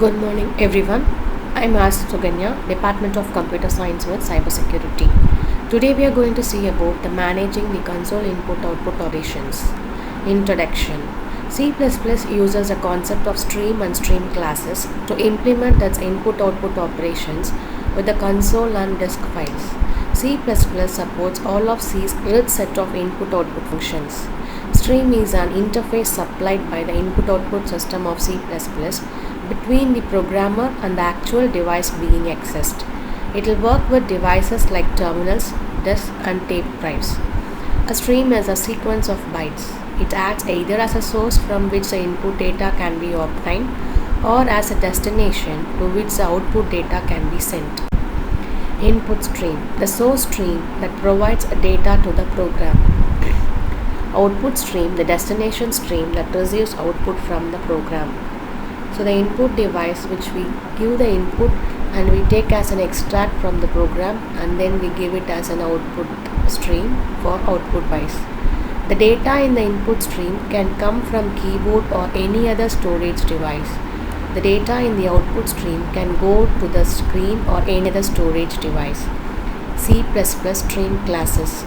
Good morning, everyone. I'm Dr.R.Suganya, Department of Computer Science with Cybersecurity. Today, we are going to see about the managing the console input-output operations. Introduction. C++ uses the concept of stream and stream classes to implement its input-output operations with the console and disk files. C++ supports all of C's rich set of input-output functions. Stream is an interface supplied by the input-output system of C++ between the programmer and the actual device being accessed. It will work with devices like terminals, disks, and tape drives. A stream is a sequence of bytes. It acts either as a source from which the input data can be obtained or as a destination to which the output data can be sent. Input stream, the source stream that provides data to the program. Output stream, the destination stream that receives output from the program. So the input device which we give the input and we take as an extract from the program and then we give it as an output stream for output wise. The data in the input stream can come from keyboard or any other storage device. The data in the output stream can go to the screen or any other storage device. C++ stream classes.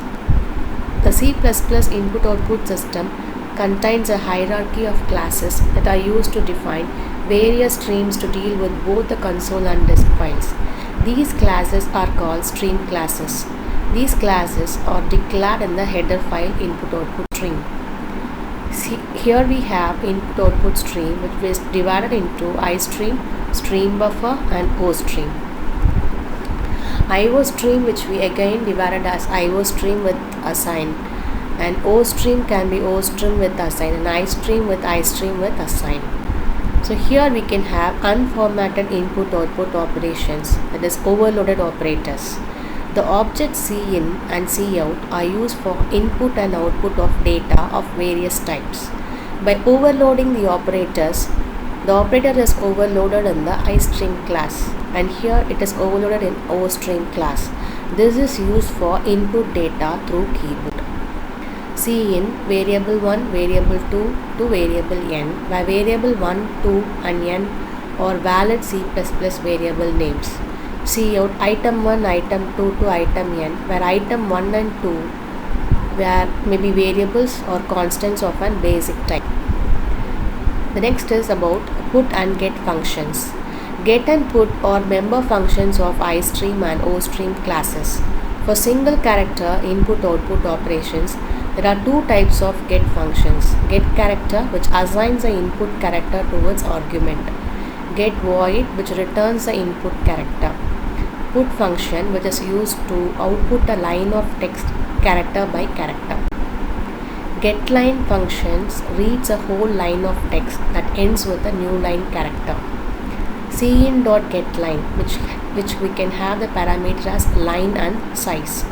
The C++ input-output system contains a hierarchy of classes that are used to define various streams to deal with both the console and disk files. These classes are called stream classes. These classes are declared in the header file input-output stream. See, here we have input-output stream which is divided into iStream, stream buffer and OStream. IO stream which we again divided as IO stream with assign, and O stream can be O stream with assign, and I stream with with assign. So here we can have unformatted input-output operations, that is overloaded operators. The objects Cin and Cout are used for input and output of data of various types. By overloading the operators, the operator is overloaded in the iStream class, and here it is overloaded in OStream class. This is used for input data through keyboard. Cin variable 1, variable 2 to variable n, where variable 1, 2 and n are valid C++ variable names. Cout item 1, item 2 to item n, where item 1 and 2 were maybe variables or constants of an basic type. The next is about put and get functions. Get and put are member functions of iStream and OStream classes. For single character input-output operations, there are two types of get functions. Get character, which assigns the input character to its argument. Get void, which returns the input character. Put function, which is used to output a line of text character by character. GetLine functions reads a whole line of text that ends with a new line character. Cin.getLine, which we can have the parameter as line and size.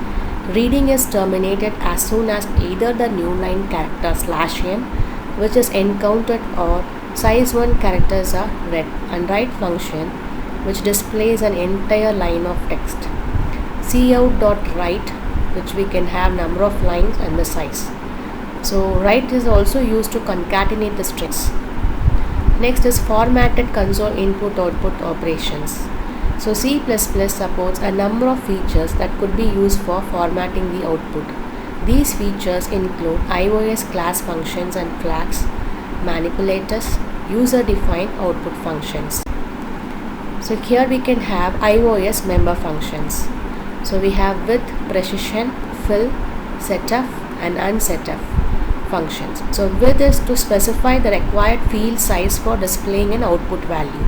Reading is terminated as soon as either the new line character /n, which is encountered, or size1 characters are read, and write function, which displays an entire line of text. Cout.write, which we can have number of lines and the size. So write is also used to concatenate the strings. Next is formatted console input-output operations. So C++ supports a number of features that could be used for formatting the output. These features include iOS class functions and flags, manipulators, user-defined output functions. So here we can have iOS member functions. So we have with, precision, fill, setf and unsetf functions. So with is to specify the required field size for displaying an output value,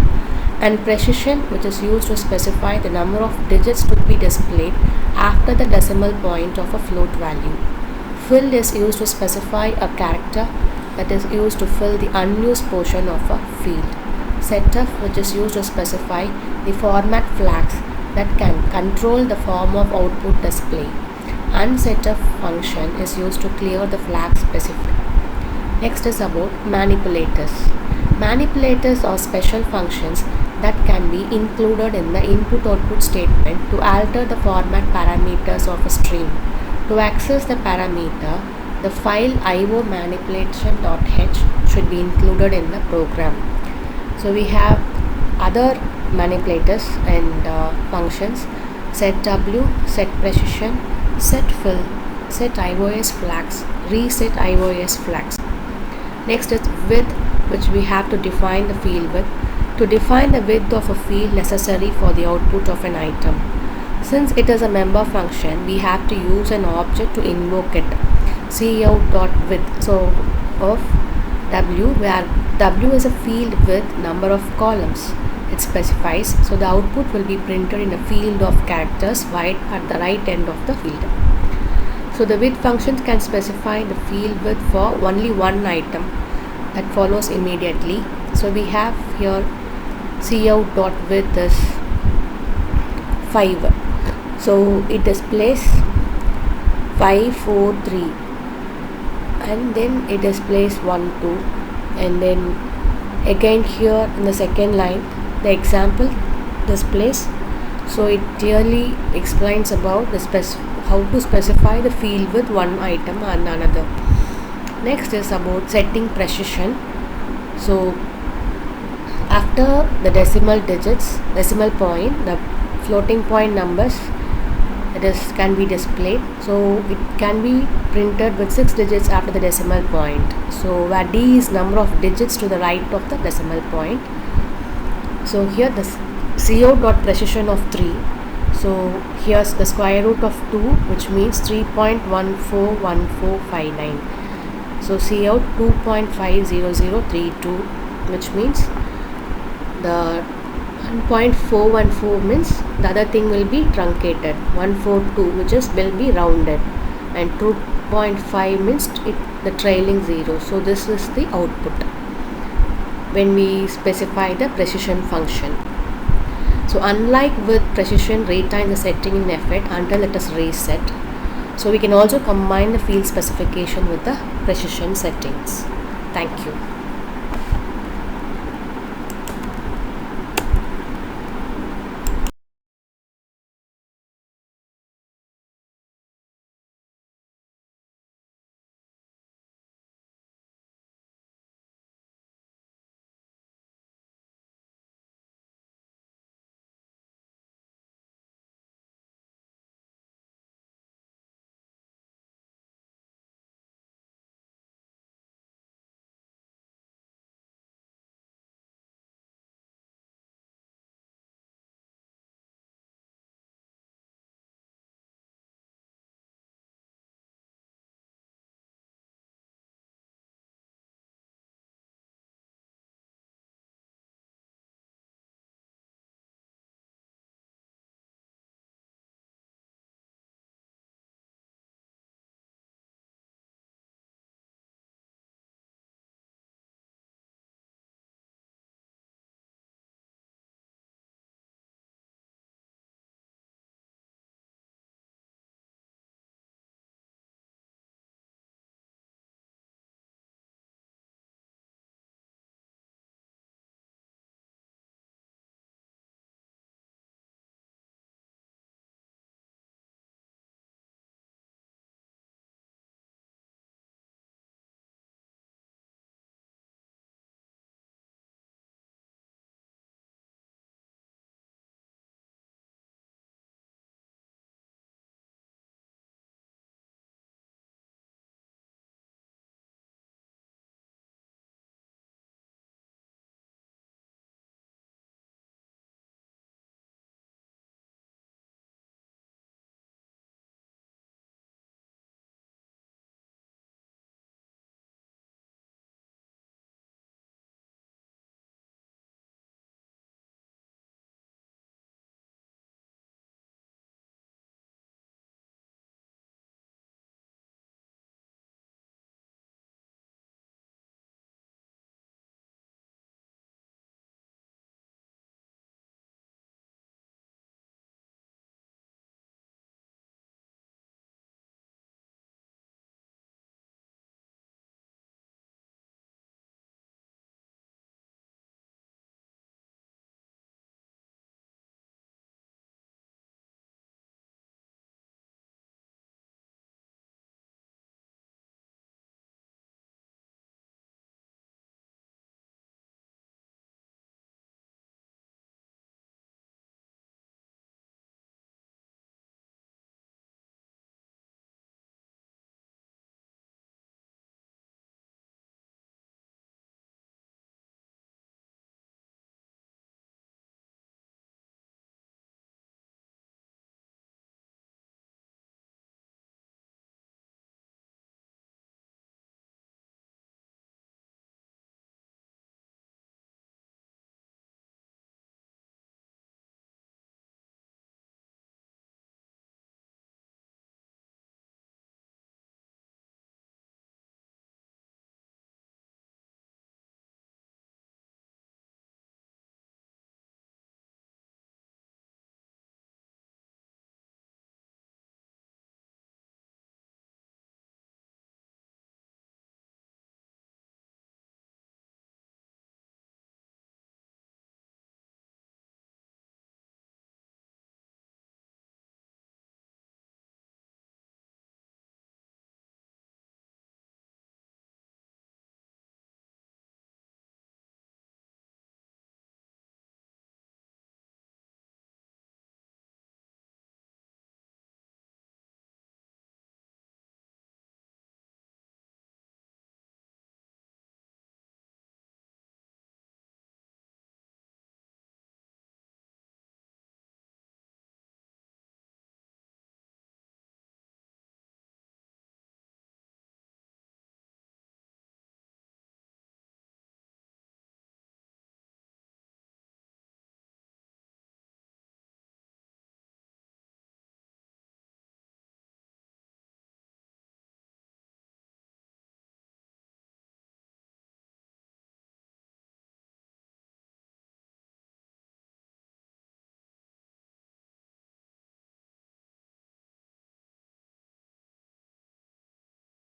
and precision, which is used to specify the number of digits to be displayed after the decimal point of a float value. Fill is used to specify a character that is used to fill the unused portion of a field. Setf, which is used to specify the format flags that can control the form of output display. Unsetf function is used to clear the flag specified. Next is about manipulators. Manipulators are special functions that can be included in the input-output statement to alter the format parameters of a stream. To access the parameter, the file iomanipulation.h should be included in the program. So we have other manipulators and functions: set W, set precision, set fill, set IOS flags, reset IOS flags. Next is width, which we have to define the field width. To define the width of a field necessary for the output of an item. Since it is a member function, we have to use an object to invoke it. Cout.width of W, where W is a field with number of columns it specifies. So the output will be printed in a field of characters wide at the right end of the field. So the width function can specify the field width for only one item that follows immediately. So we have here Cout.width is 5. So it displays 543, and then it displays 1 2, and then again here in the second line the example displays. So it clearly explains about how to specify the field with one item and another. Next is about setting precision. So after the decimal point, the floating point numbers can be displayed. So it can be printed with 6 digits after the decimal point. So where D is number of digits to the right of the decimal point. So here the Cout.precision of 3. So here's the square root of 2, which means 3.141459. So Cout 2.50032, which means the 1.414 means the other thing will be truncated. 142, which will be rounded, and 2.5 means the trailing 0. So this is the output when we specify the precision function. So unlike with precision, retain the setting in effect until it is reset. So we can also combine the field specification with the precision settings. Thank you.